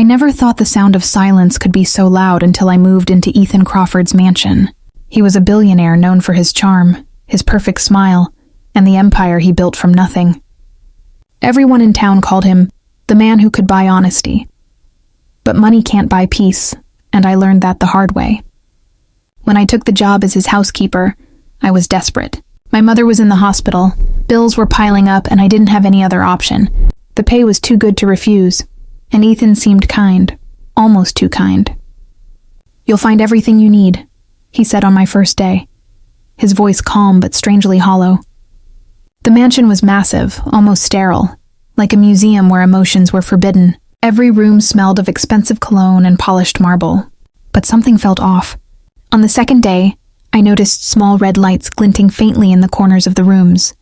never thought the sound of silence could be so loud until I moved into Ethan Crawford's mansion. He was a billionaire known for his charm, his perfect smile, and the empire he built from nothing. Everyone in town called him the man who could buy honesty. But money can't buy peace, and I learned that the hard way. When I took the job as his housekeeper, I was desperate. My mother was in the hospital, bills were piling up, and I didn't have any other option. The pay was too good to refuse, and Ethan seemed kind, almost too kind. "You'll find everything you need," he said on my first day, his voice calm but strangely hollow. The mansion was massive, almost sterile, like a museum where emotions were forbidden. Every room smelled of expensive cologne and polished marble. But something felt off. On the second day, I noticed small red lights glinting faintly in the corners of the rooms.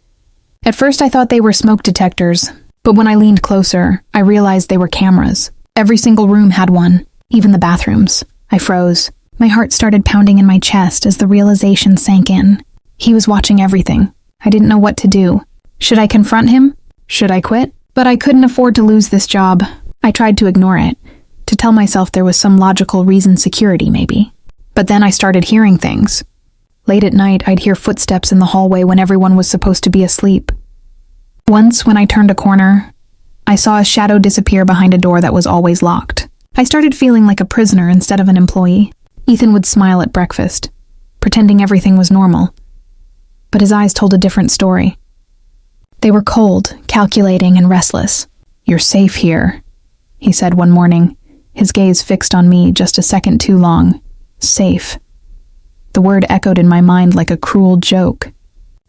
At first I thought they were smoke detectors, but when I leaned closer, I realized they were cameras. Every single room had one, even the bathrooms. I froze. My heart started pounding in my chest as the realization sank in. He was watching everything. I didn't know what to do. Should I confront him? Should I quit? But I couldn't afford to lose this job. I tried to ignore it, to tell myself there was some logical reason, security maybe. But then I started hearing things. Late at night, I'd hear footsteps in the hallway when everyone was supposed to be asleep. Once, when I turned a corner, I saw a shadow disappear behind a door that was always locked. I started feeling like a prisoner instead of an employee. Ethan would smile at breakfast, pretending everything was normal. But his eyes told a different story. They were cold, calculating, and restless. "You're safe here," he said one morning, his gaze fixed on me just a second too long. Safe. The word echoed in my mind like a cruel joke.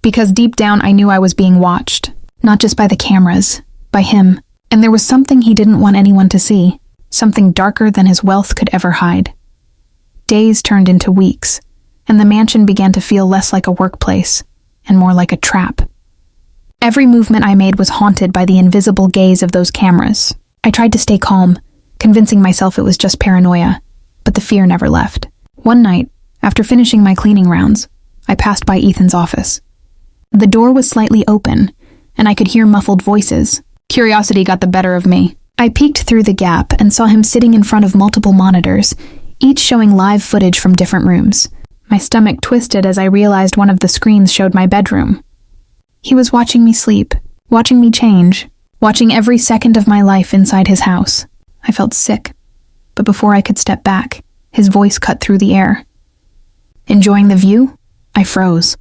Because deep down I knew I was being watched, not just by the cameras, by him. And there was something he didn't want anyone to see, something darker than his wealth could ever hide. Days turned into weeks, and the mansion began to feel less like a workplace and more like a trap. Every movement I made was haunted by the invisible gaze of those cameras. I tried to stay calm, convincing myself it was just paranoia, but the fear never left. One night, after finishing my cleaning rounds, I passed by Ethan's office. The door was slightly open, and I could hear muffled voices. Curiosity got the better of me. I peeked through the gap and saw him sitting in front of multiple monitors, each showing live footage from different rooms. My stomach twisted as I realized one of the screens showed my bedroom. He was watching me sleep, watching me change, watching every second of my life inside his house. I felt sick, but before I could step back, his voice cut through the air. "Enjoying the view?" I froze.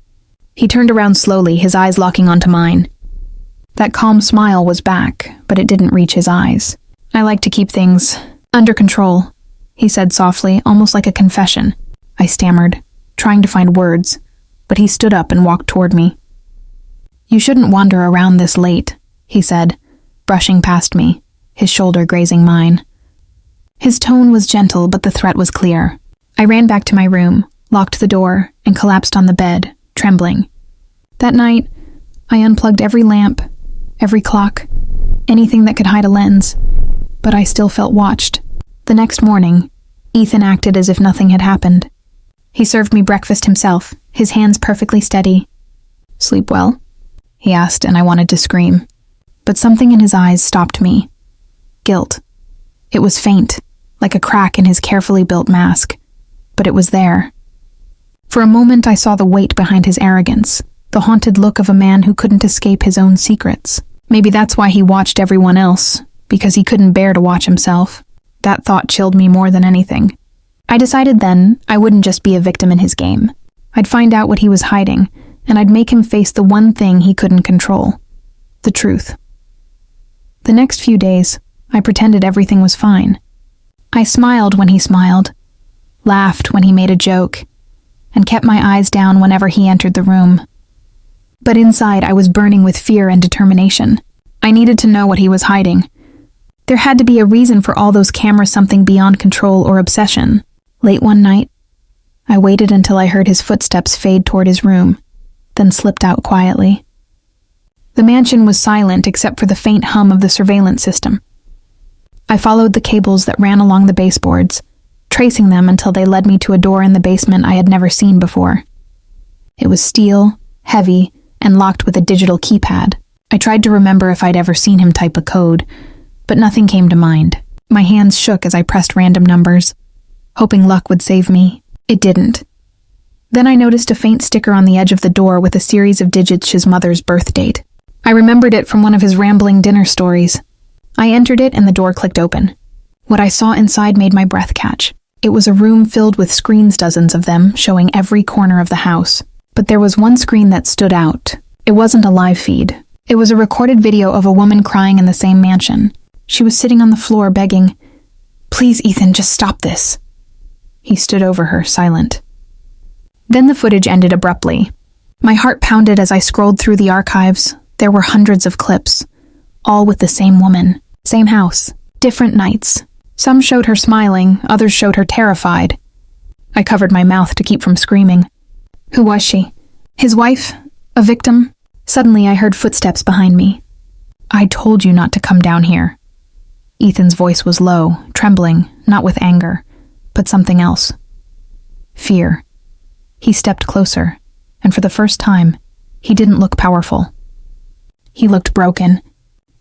He turned around slowly, his eyes locking onto mine. That calm smile was back, but it didn't reach his eyes. "I like to keep things under control," he said softly, almost like a confession. I stammered, trying to find words, but he stood up and walked toward me. "You shouldn't wander around this late," he said, brushing past me, his shoulder grazing mine. His tone was gentle, but the threat was clear. I ran back to my room, locked the door, and collapsed on the bed, trembling. That night, I unplugged every lamp, every clock, anything that could hide a lens, but I still felt watched. The next morning, Ethan acted as if nothing had happened. He served me breakfast himself, his hands perfectly steady. "Sleep well?" he asked, and I wanted to scream. But something in his eyes stopped me. Guilt. It was faint, like a crack in his carefully built mask, but it was there. For a moment I saw the weight behind his arrogance, the haunted look of a man who couldn't escape his own secrets. Maybe that's why he watched everyone else, because he couldn't bear to watch himself. That thought chilled me more than anything. I decided then I wouldn't just be a victim in his game. I'd find out what he was hiding, and I'd make him face the one thing he couldn't control: the truth. The next few days, I pretended everything was fine. I smiled when he smiled, laughed when he made a joke, and kept my eyes down whenever he entered the room. But inside, I was burning with fear and determination. I needed to know what he was hiding. There had to be a reason for all those cameras, something beyond control or obsession. Late one night, I waited until I heard his footsteps fade toward his room, then slipped out quietly. The mansion was silent except for the faint hum of the surveillance system. I followed the cables that ran along the baseboards, tracing them until they led me to a door in the basement I had never seen before. It was steel, heavy, and locked with a digital keypad. I tried to remember if I'd ever seen him type a code, but nothing came to mind. My hands shook as I pressed random numbers, hoping luck would save me. It didn't. Then I noticed a faint sticker on the edge of the door with a series of digits, his mother's birth date. I remembered it from one of his rambling dinner stories. I entered it and the door clicked open. What I saw inside made my breath catch. It was a room filled with screens, dozens of them, showing every corner of the house. But there was one screen that stood out. It wasn't a live feed. It was a recorded video of a woman crying in the same mansion. She was sitting on the floor begging, "Please, Ethan, just stop this." He stood over her, silent. Then the footage ended abruptly. My heart pounded as I scrolled through the archives. There were hundreds of clips, all with the same woman, same house, different nights. Some showed her smiling, others showed her terrified. I covered my mouth to keep from screaming. Who was she? His wife? A victim? Suddenly I heard footsteps behind me. "I told you not to come down here." Ethan's voice was low, trembling, not with anger, but something else. Fear. He stepped closer, and for the first time, he didn't look powerful. He looked broken.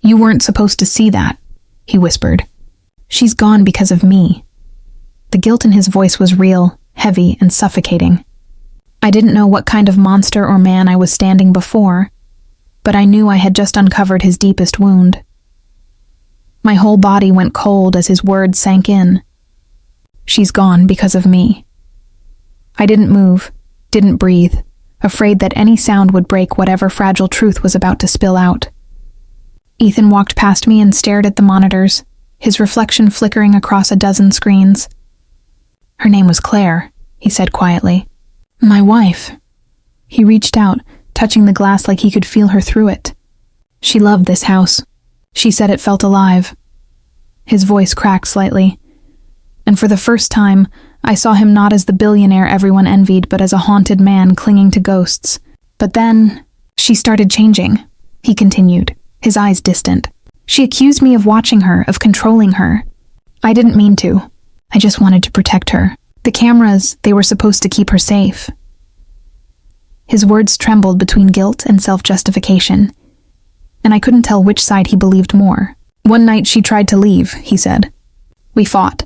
"You weren't supposed to see that," he whispered. "She's gone because of me." The guilt in his voice was real, heavy, and suffocating. I didn't know what kind of monster or man I was standing before, but I knew I had just uncovered his deepest wound. My whole body went cold as his words sank in. She's gone because of me. I didn't move, didn't breathe, afraid that any sound would break whatever fragile truth was about to spill out. Ethan walked past me and stared at the monitors, his reflection flickering across a dozen screens. "Her name was Claire," he said quietly. "My wife." He reached out, touching the glass like he could feel her through it. "She loved this house. She said it felt alive." His voice cracked slightly. And for the first time, I saw him not as the billionaire everyone envied, but as a haunted man clinging to ghosts. But then, she started changing, he continued, his eyes distant. "She accused me of watching her, of controlling her. I didn't mean to. I just wanted to protect her. The cameras, they were supposed to keep her safe." His words trembled between guilt and self-justification, and I couldn't tell which side he believed more. "One night she tried to leave," he said. "We fought.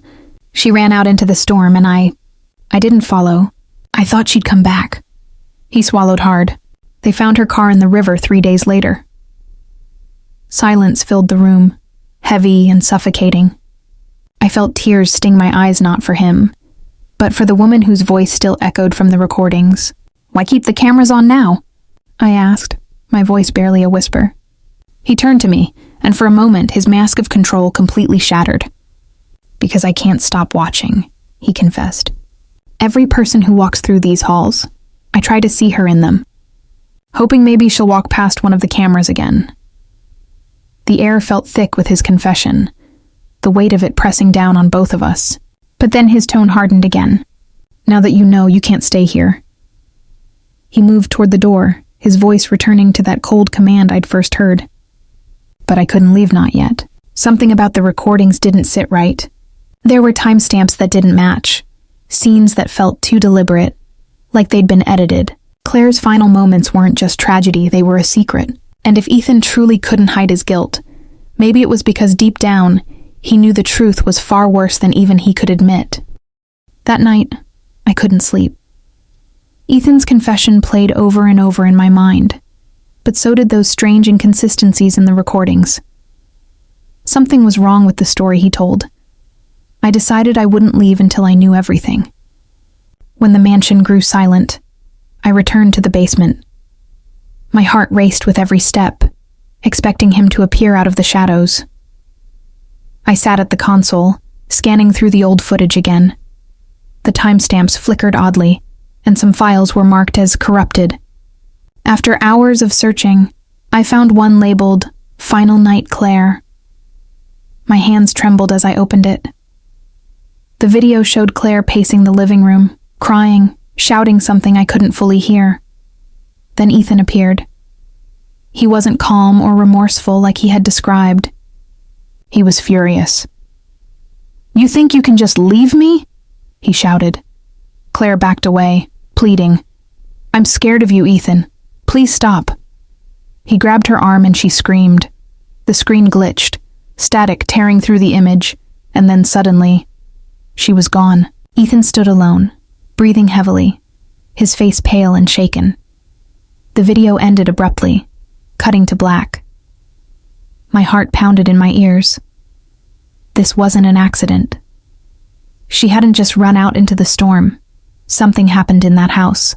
She ran out into the storm and I didn't follow. I thought she'd come back." He swallowed hard. "They found her car in the river 3 days later." Silence filled the room, heavy and suffocating. I felt tears sting my eyes, not for him, but for the woman whose voice still echoed from the recordings. "Why keep the cameras on now?" I asked, my voice barely a whisper. He turned to me, and for a moment his mask of control completely shattered. "Because I can't stop watching," he confessed. "Every person who walks through these halls, I try to see her in them, hoping maybe she'll walk past one of the cameras again." The air felt thick with his confession, the weight of it pressing down on both of us. But then his tone hardened again. "Now that you know, you can't stay here." He moved toward the door, his voice returning to that cold command I'd first heard. But I couldn't leave, not yet. Something about the recordings didn't sit right. There were timestamps that didn't match, scenes that felt too deliberate, like they'd been edited. Claire's final moments weren't just tragedy, they were a secret. And if Ethan truly couldn't hide his guilt, maybe it was because deep down, he knew the truth was far worse than even he could admit. That night, I couldn't sleep. Ethan's confession played over and over in my mind, but so did those strange inconsistencies in the recordings. Something was wrong with the story he told. I decided I wouldn't leave until I knew everything. When the mansion grew silent, I returned to the basement. My heart raced with every step, expecting him to appear out of the shadows. I sat at the console, scanning through the old footage again. The timestamps flickered oddly, and some files were marked as corrupted. After hours of searching, I found one labeled "Final Night Claire." My hands trembled as I opened it. The video showed Claire pacing the living room, crying, shouting something I couldn't fully hear. Then Ethan appeared. He wasn't calm or remorseful like he had described. He was furious. "You think you can just leave me?" he shouted. Claire backed away, pleading, "I'm scared of you, Ethan. Please stop." He grabbed her arm and she screamed. The screen glitched, static tearing through the image, and then suddenly, she was gone. Ethan stood alone, breathing heavily, his face pale and shaken. The video ended abruptly, cutting to black. My heart pounded in my ears. This wasn't an accident. She hadn't just run out into the storm. Something happened in that house.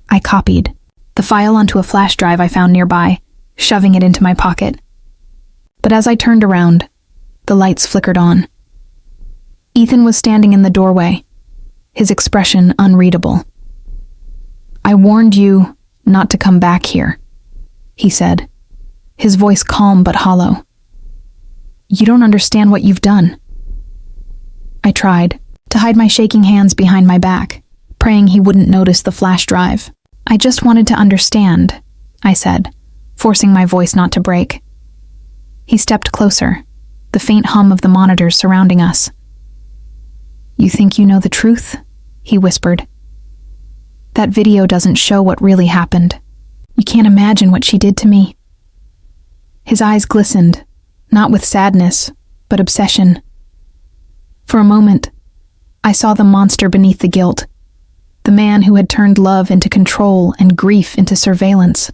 I copied the file onto a flash drive I found nearby, shoving it into my pocket. But as I turned around, the lights flickered on. Ethan was standing in the doorway, his expression unreadable. "I warned you not to come back here," he said, his voice calm but hollow. "You don't understand what you've done." I tried to hide my shaking hands behind my back, praying he wouldn't notice the flash drive. "I just wanted to understand," I said, forcing my voice not to break. He stepped closer, the faint hum of the monitors surrounding us. "You think you know the truth?" he whispered. "That video doesn't show what really happened. You can't imagine what she did to me." His eyes glistened, not with sadness, but obsession. For a moment, I saw the monster beneath the guilt, the man who had turned love into control and grief into surveillance.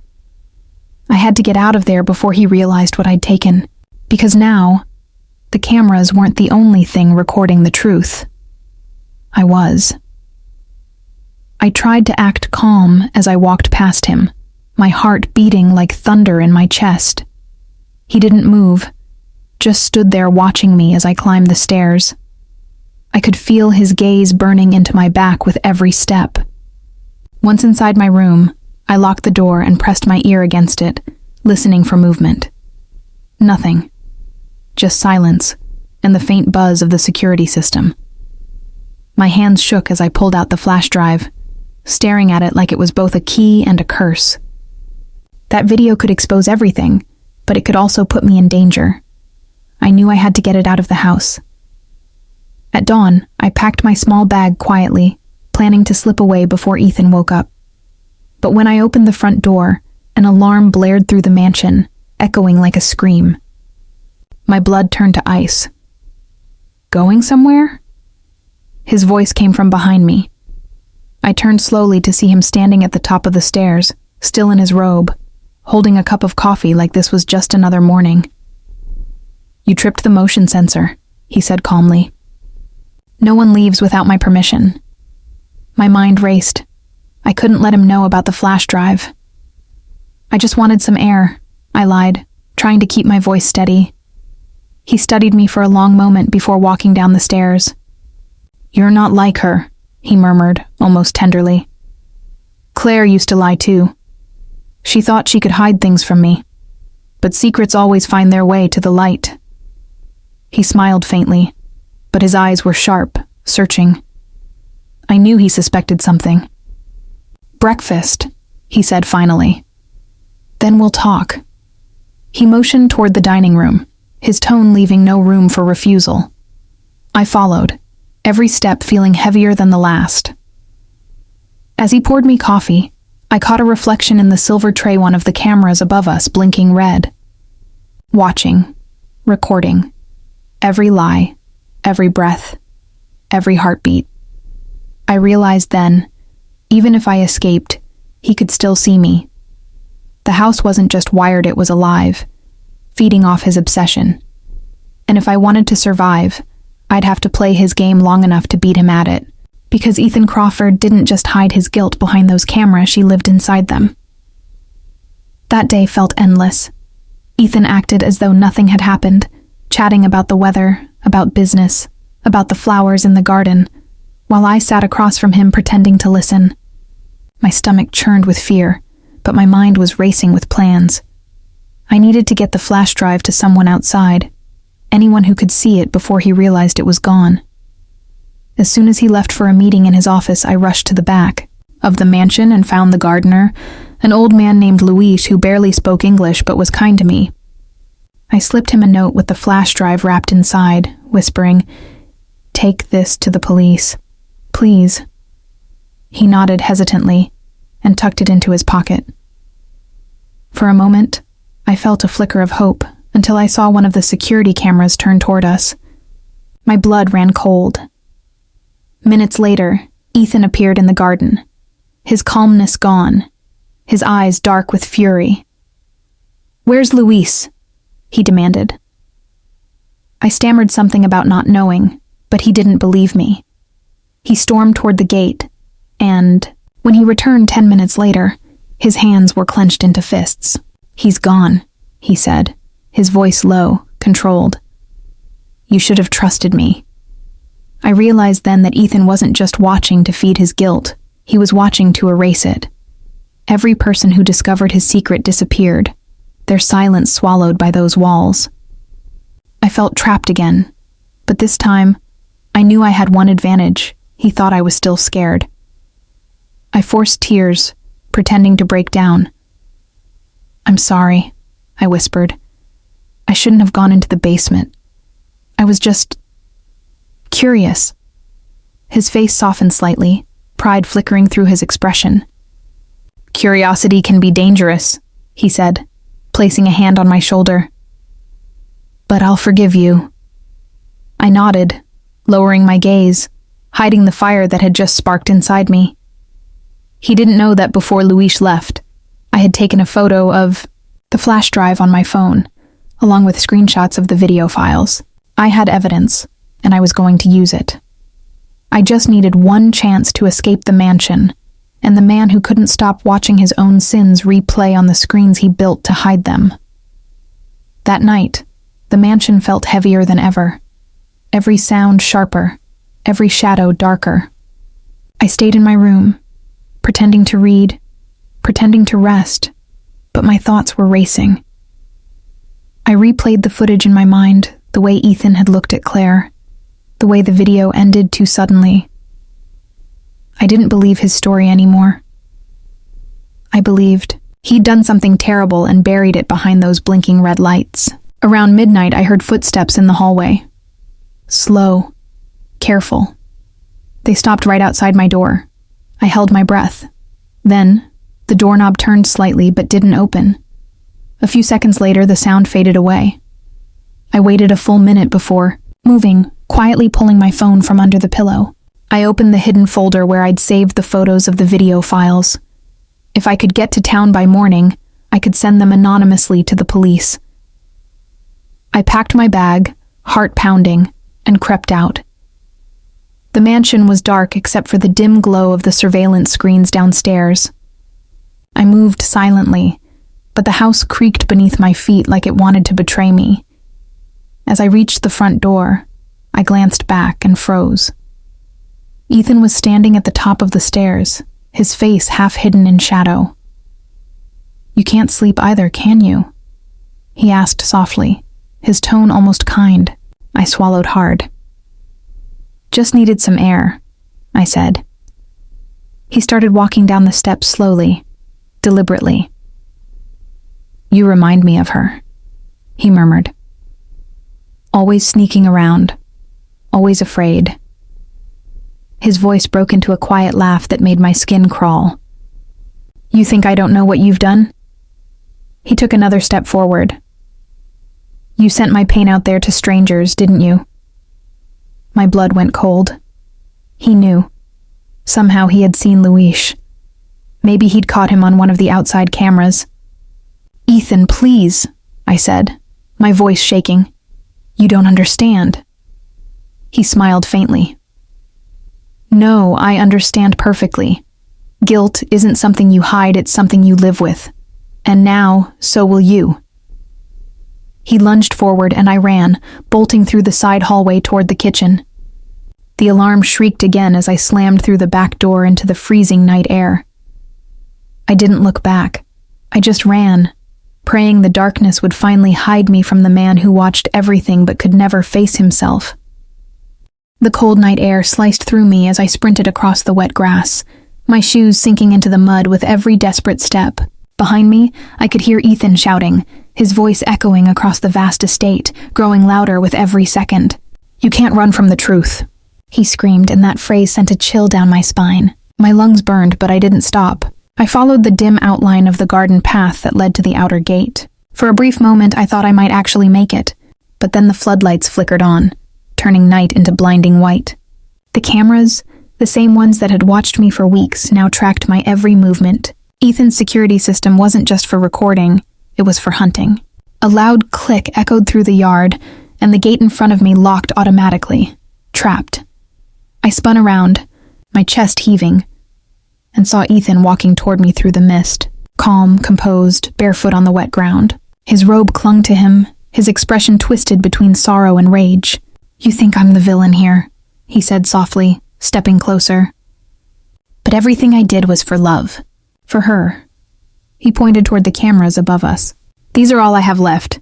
I had to get out of there before he realized what I'd taken, because now, the cameras weren't the only thing recording the truth. I was. I tried to act calm as I walked past him, my heart beating like thunder in my chest. He didn't move, just stood there watching me as I climbed the stairs. I could feel his gaze burning into my back with every step. Once inside my room, I locked the door and pressed my ear against it, listening for movement. Nothing. Just silence and the faint buzz of the security system. My hands shook as I pulled out the flash drive, staring at it like it was both a key and a curse. That video could expose everything, but it could also put me in danger. I knew I had to get it out of the house. At dawn, I packed my small bag quietly, planning to slip away before Ethan woke up. But when I opened the front door, an alarm blared through the mansion, echoing like a scream. My blood turned to ice. "Going somewhere?" His voice came from behind me. I turned slowly to see him standing at the top of the stairs, still in his robe, holding a cup of coffee like this was just another morning. "You tripped the motion sensor," he said calmly. "No one leaves without my permission." My mind raced. I couldn't let him know about the flash drive. "I just wanted some air," I lied, trying to keep my voice steady. He studied me for a long moment before walking down the stairs. "You're not like her," he murmured, almost tenderly. "Claire used to lie too. She thought she could hide things from me, but secrets always find their way to the light." He smiled faintly, but his eyes were sharp, searching. I knew he suspected something. "Breakfast," he said finally. "Then we'll talk." He motioned toward the dining room, his tone leaving no room for refusal. I followed, every step feeling heavier than the last. As he poured me coffee, I caught a reflection in the silver tray one of the cameras above us blinking red. Watching, recording, every lie, every breath, every heartbeat. I realized then, even if I escaped, he could still see me. The house wasn't just wired, it was alive, feeding off his obsession. And if I wanted to survive, I'd have to play his game long enough to beat him at it, because Ethan Crawford didn't just hide his guilt behind those cameras, she lived inside them. That day felt endless. Ethan acted as though nothing had happened, chatting about the weather, about business, about the flowers in the garden, while I sat across from him pretending to listen. My stomach churned with fear, but my mind was racing with plans. I needed to get the flash drive to someone outside, anyone who could see it before he realized it was gone. As soon as he left for a meeting in his office, I rushed to the back of the mansion and found the gardener, an old man named Luis who barely spoke English but was kind to me. I slipped him a note with the flash drive wrapped inside, whispering, "Take this to the police, please." He nodded hesitantly and tucked it into his pocket. For a moment, I felt a flicker of hope until I saw one of the security cameras turn toward us. My blood ran cold. Minutes later, Ethan appeared in the garden, his calmness gone, his eyes dark with fury. "Where's Luis?" he demanded. I stammered something about not knowing, but he didn't believe me. He stormed toward the gate, and when he returned 10 minutes later, his hands were clenched into fists. "He's gone," he said, his voice low, controlled. "You should have trusted me." I realized then that Ethan wasn't just watching to feed his guilt, he was watching to erase it. Every person who discovered his secret disappeared, their silence swallowed by those walls. I felt trapped again, but this time, I knew I had one advantage. He thought I was still scared. I forced tears, pretending to break down. "I'm sorry," I whispered. "I shouldn't have gone into the basement. I was just curious." His face softened slightly, pride flickering through his expression. "Curiosity can be dangerous," he said, placing a hand on my shoulder. "But I'll forgive you." I nodded, lowering my gaze, hiding the fire that had just sparked inside me. He didn't know that before Luis left, I had taken a photo of the flash drive on my phone, along with screenshots of the video files. I had evidence, and I was going to use it. I just needed one chance to escape the mansion, and the man who couldn't stop watching his own sins replay on the screens he built to hide them. That night, the mansion felt heavier than ever, every sound sharper, every shadow darker. I stayed in my room, pretending to read, pretending to rest, but my thoughts were racing. I replayed the footage in my mind, the way Ethan had looked at Claire, the way the video ended too suddenly. I didn't believe his story anymore. I believed he'd done something terrible and buried it behind those blinking red lights. Around midnight, I heard footsteps in the hallway. Slow, careful. They stopped right outside my door. I held my breath. Then, the doorknob turned slightly but didn't open. A few seconds later, the sound faded away. I waited a full minute before moving, quietly pulling my phone from under the pillow. I opened the hidden folder where I'd saved the photos of the video files. If I could get to town by morning, I could send them anonymously to the police. I packed my bag, heart pounding, and crept out. The mansion was dark except for the dim glow of the surveillance screens downstairs. I moved silently, but the house creaked beneath my feet like it wanted to betray me. As I reached the front door, I glanced back and froze. Ethan was standing at the top of the stairs, his face half hidden in shadow. "You can't sleep either, can you?" he asked softly, his tone almost kind. I swallowed hard. "Just needed some air," I said. He started walking down the steps slowly, deliberately. "You remind me of her," he murmured. "Always sneaking around, always afraid." His voice broke into a quiet laugh that made my skin crawl. "You think I don't know what you've done?" He took another step forward. "You sent my pain out there to strangers, didn't you?" My blood went cold. He knew. Somehow he had seen Luis. Maybe he'd caught him on one of the outside cameras. "Ethan, please," I said, my voice shaking. "You don't understand." He smiled faintly. "No, I understand perfectly. Guilt isn't something you hide, it's something you live with. And now, so will you." He lunged forward and I ran, bolting through the side hallway toward the kitchen. The alarm shrieked again as I slammed through the back door into the freezing night air. I didn't look back. I just ran, praying the darkness would finally hide me from the man who watched everything but could never face himself. The cold night air sliced through me as I sprinted across the wet grass, my shoes sinking into the mud with every desperate step. Behind me, I could hear Ethan shouting, his voice echoing across the vast estate, growing louder with every second. "You can't run from the truth," he screamed, and that phrase sent a chill down my spine. My lungs burned, but I didn't stop. I followed the dim outline of the garden path that led to the outer gate. For a brief moment, I thought I might actually make it, but then the floodlights flickered on. turning night into blinding white. The cameras, the same ones that had watched me for weeks, now tracked my every movement. Ethan's security system wasn't just for recording, it was for hunting. A loud click echoed through the yard, and the gate in front of me locked automatically. Trapped. I spun around, my chest heaving, and saw Ethan walking toward me through the mist, calm, composed, barefoot on the wet ground. His robe clung to him, his expression twisted between sorrow and rage. "You think I'm the villain here," he said softly, stepping closer. "But everything I did was for love. For her." He pointed toward the cameras above us. "These are all I have left.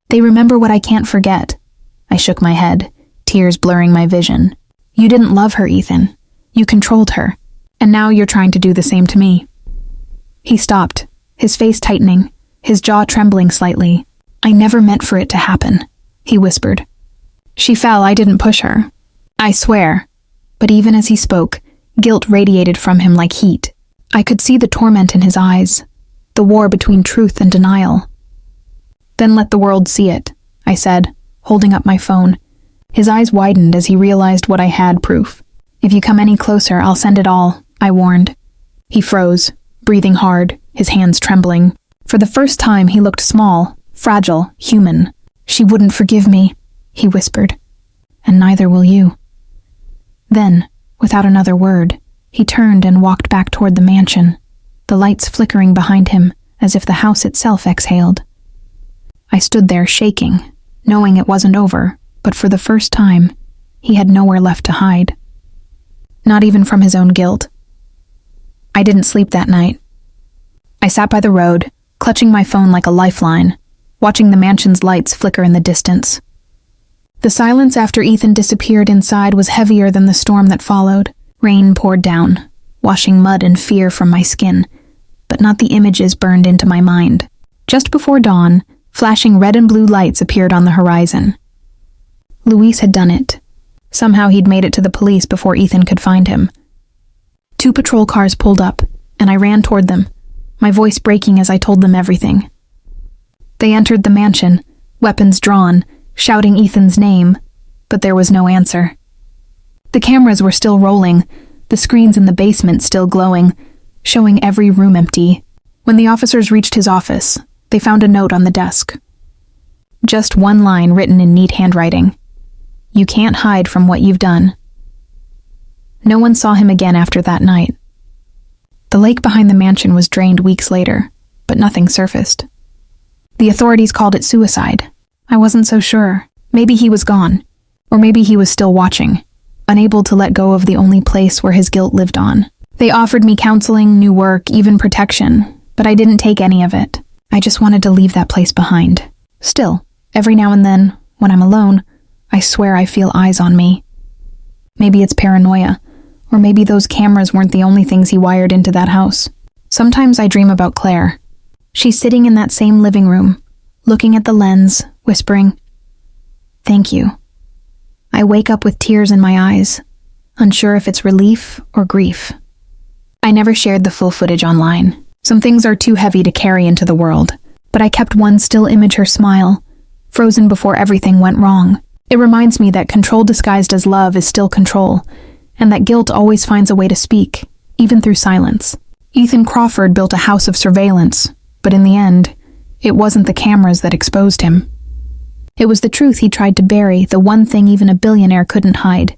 They remember what I can't forget." I shook my head, tears blurring my vision. "You didn't love her, Ethan. You controlled her. And now you're trying to do the same to me." He stopped, his face tightening, his jaw trembling slightly. "I never meant for it to happen," he whispered. "She fell, I didn't push her. I swear." But even as he spoke, guilt radiated from him like heat. I could see the torment in his eyes, the war between truth and denial. "Then let the world see it," I said, holding up my phone. His eyes widened as he realized what I had proof. "If you come any closer, I'll send it all," I warned. He froze, breathing hard, his hands trembling. For the first time, he looked small, fragile, human. "She wouldn't forgive me," he whispered. "And neither will you." Then, without another word, he turned and walked back toward the mansion, the lights flickering behind him as if the house itself exhaled. I stood there shaking, knowing it wasn't over, but for the first time, he had nowhere left to hide. Not even from his own guilt. I didn't sleep that night. I sat by the road, clutching my phone like a lifeline, watching the mansion's lights flicker in the distance. The silence after Ethan disappeared inside was heavier than the storm that followed. Rain poured down, washing mud and fear from my skin, but not the images burned into my mind. Just before dawn, flashing red and blue lights appeared on the horizon. Luis had done it. Somehow he'd made it to the police before Ethan could find him. 2 patrol cars pulled up, and I ran toward them, my voice breaking as I told them everything. They entered the mansion, weapons drawn, shouting Ethan's name, but there was no answer. The cameras were still rolling, the screens in the basement still glowing, showing every room empty. When the officers reached his office, they found a note on the desk. Just one line written in neat handwriting. "You can't hide from what you've done." No one saw him again after that night. The lake behind the mansion was drained weeks later, but nothing surfaced. The authorities called it suicide. I wasn't so sure. Maybe he was gone, or maybe he was still watching, unable to let go of the only place where his guilt lived on. They offered me counseling, new work, even protection, but I didn't take any of it. I just wanted to leave that place behind. Still, every now and then, when I'm alone, I swear I feel eyes on me. Maybe it's paranoia, or maybe those cameras weren't the only things he wired into that house. Sometimes I dream about Claire. She's sitting in that same living room, looking at the lens, whispering, "Thank you." I wake up with tears in my eyes, unsure if it's relief or grief. I never shared the full footage online. Some things are too heavy to carry into the world, but I kept one still image, her smile, frozen before everything went wrong. It reminds me that control disguised as love is still control, and that guilt always finds a way to speak, even through silence. Ethan Crawford built a house of surveillance, but in the end, it wasn't the cameras that exposed him. It was the truth he tried to bury, the one thing even a billionaire couldn't hide.